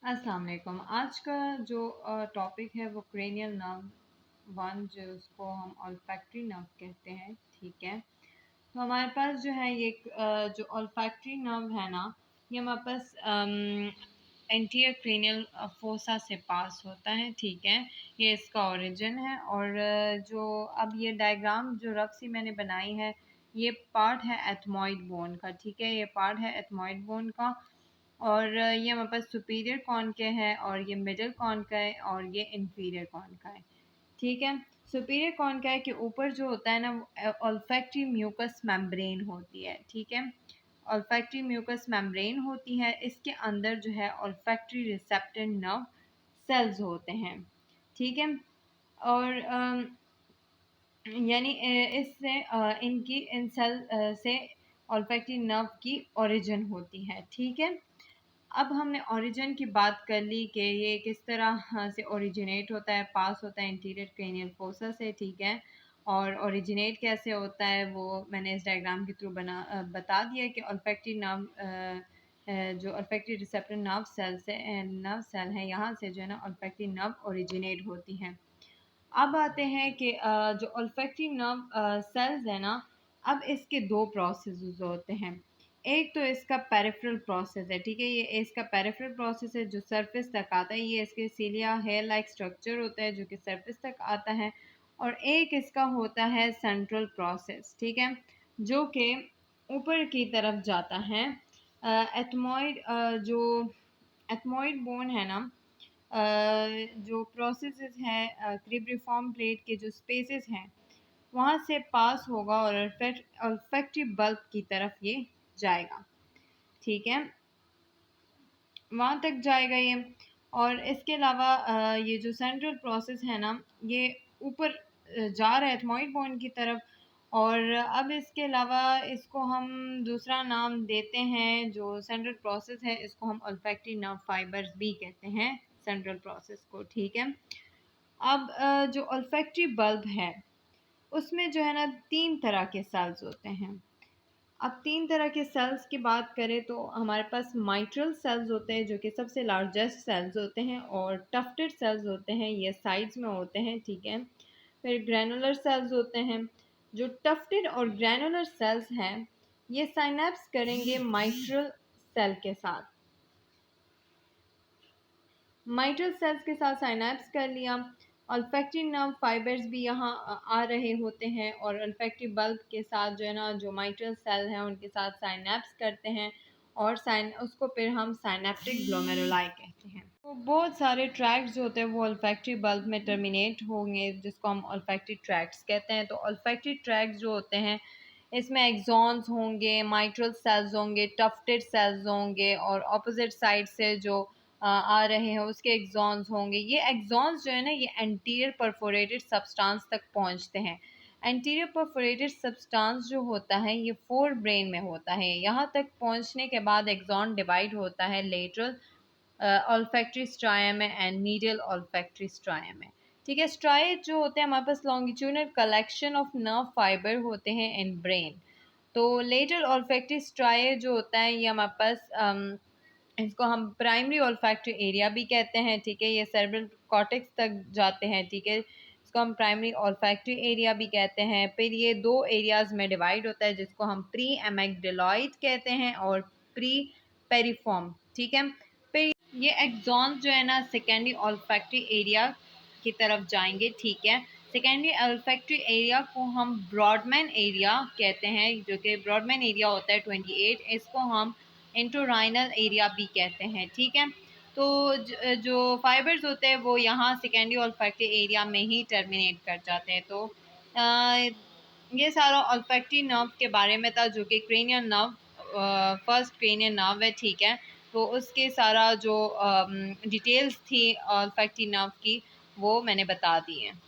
अस्सलाम वालेकुम। आज का जो टॉपिक है वो क्रेनियल नर्व वन, जो उसको हम ऑल्फैक्टरी नर्व कहते हैं। ठीक है, तो हमारे पास जो है ये जो ऑल्फैक्टरी नर्व है ना, ये हमारे पास एंटीरियर क्रेनियल फोसा से पास होता है। ठीक है, ये इसका ओरिजिन है। और जो अब ये डायग्राम जो रफ सी मैंने बनाई है, ये पार्ट है एथमॉइड बोन का। ठीक है, ये पार्ट है एथमॉइड बोन का। और ये हमारे पास सुपीरियर कॉन के है, और ये मिडिल कॉन का है, और ये इंफीरियर कॉन का है। ठीक है, सुपीरियर कॉन का है कि ऊपर जो होता है ना, वो ऑल्फैक्टरी म्यूकस मेम्ब्रेन होती है। ठीक है, ऑल्फैक्टरी म्यूकस मेम्ब्रेन होती है। इसके अंदर जो है ऑल्फैक्टरी रिसेप्टर नर्व सेल्स होते हैं। ठीक है, और यानी इससे इनकी इन सेल से ऑल्फैक्टरी नर्व की ओरिजिन होती है। ठीक है, अब हमने ओरिजिन की बात कर ली कि ये किस तरह से ओरिजिनेट होता है, पास होता है इंटीरियर क्रेनियल फोसा से। ठीक है, और ओरिजिनेट कैसे होता है वो मैंने इस डायग्राम के थ्रू बता दिया कि ऑल्फैक्टरी नर्व जो ऑल्फैक्टरी रिसेप्टर नर्व सेल है, यहाँ से जो है ना ऑल्फैक्टरी नर्व ओरिजिनेट होती है। अब आते हैं कि जो ऑल्फैक्टरी नर्व सेल्स है ना, अब इसके दो प्रोसेस होते हैं। एक तो इसका पेरिफेरल प्रोसेस है। ठीक है, ये इसका पेरिफेरल प्रोसेस है जो सरफेस तक आता है। ये इसके सीलिया हेयर लाइक स्ट्रक्चर होता है जो कि सरफेस तक आता है। और एक इसका होता है सेंट्रल प्रोसेस। ठीक है, जो कि ऊपर की तरफ जाता है। एथमॉइड जो एथमॉइड बोन है ना, जो प्रोसेसेस हैं क्रिब्रिफॉर्म प्लेट के जो स्पेसेस हैं, वहाँ से पास होगा और ऑल्फैक्टरी बल्ब की तरफ ये जाएगा। ठीक है, वहाँ तक जाएगा ये। और इसके अलावा ये जो सेंट्रल प्रोसेस है ना, ये ऊपर जा रहा है एथमॉइड बोन की तरफ। और अब इसके अलावा इसको हम दूसरा नाम देते हैं, जो सेंट्रल प्रोसेस है इसको हम ऑल्फैक्टरी नर्व फाइबर्स भी कहते हैं, सेंट्रल प्रोसेस को। ठीक है, अब जो ऑल्फैक्टरी बल्ब है उसमें जो है ना तीन तरह के सेल्स होते हैं। अब तीन तरह के सेल्स की बात करें तो हमारे पास माइट्रल सेल्स होते हैं जो कि सबसे लार्जेस्ट सेल्स होते हैं, और टफ्टेड सेल्स होते हैं, ये साइड्स में होते हैं। ठीक है, फिर ग्रैनुलर सेल्स होते हैं। जो टफ्टेड और ग्रैनुलर सेल्स हैं, ये साइनेप्स करेंगे माइट्रल सेल के साथ। माइट्रल सेल्स के साथ साइनेप्स कर लिया। ऑल्फैक्टरी नर्व फाइबर्स भी यहाँ आ रहे होते हैं, और ऑल्फैक्टरी बल्ब के साथ जो है ना, जो माइट्रल सेल हैं उनके साथ साइनेप्स करते हैं, और उसको फिर हम साइनेप्टिक ग्लोमेरुलाई कहते हैं। तो बहुत सारे ट्रैक्ट्स जो होते हैं वो ऑल्फैक्टरी बल्ब में टर्मिनेट होंगे, जिसको हम ऑल्फैक्टरी ट्रैक्ट्स कहते हैं। तो ऑल्फैक्टरी ट्रैक्ट्स जो होते हैं, इसमें एक्सॉन्स होंगे, माइट्रल सेल्स होंगे, टफ्टेड सेल्स होंगे, और ऑपोजिट साइड से जो आ रहे हैं उसके एक्सॉन्स होंगे। ये एक्सॉन्स जो है ना, ये एंटीरियर परफोरेटेड सब्सटेंस तक पहुंचते हैं। एंटीरियर परफोरेटेड सब्सटेंस जो होता है ये फोर ब्रेन में होता है। यहाँ तक पहुंचने के बाद एक्सॉन डिवाइड होता है लेटरल ऑल्फैक्टरी स्ट्राया में एंड मीडियल ऑल्फैक्टरी स्ट्राया में। ठीक है, स्ट्राया जो होते हैं हमारे पास longitudinal collection of nerve fibre होते हैं इन ब्रेन। तो लेटरल ऑल्फैक्टरी स्ट्राया जो होता है ये हमारे पास इसको हम प्राइमरी ऑल्फैक्टरी एरिया भी कहते हैं। ठीक है, ये सेरेब्रल कॉर्टेक्स तक जाते हैं। ठीक है, इसको हम प्राइमरी ऑल्फैक्टरी एरिया भी कहते हैं। फिर ये दो एरियाज में डिवाइड होता है, जिसको हम प्री एमिग्डालॉइड कहते हैं और प्री पेरिफॉर्म। ठीक है, फिर ये एक्सॉन जो है ना सेकेंडरी ऑल्फैक्टरी एरिया की तरफ जाएंगे। ठीक है, सेकेंडरी ऑल्फैक्टरी एरिया को हम ब्रॉडमैन एरिया कहते हैं, जो कि ब्रॉडमैन एरिया होता है 28। इसको हम इंटोराइनल एरिया भी कहते हैं। ठीक है, तो जो फाइबर्स होते हैं वो यहाँ सेकेंडरी ऑल्फैक्टरी एरिया में ही टर्मिनेट कर जाते हैं। तो ये सारा ऑल्फैक्टरी नर्व के बारे में था, जो कि cranial nerve first cranial nerve है। ठीक है, तो उसके सारा जो डिटेल्स थी ऑल्फैक्टरी नर्व की वो मैंने बता दी हैं।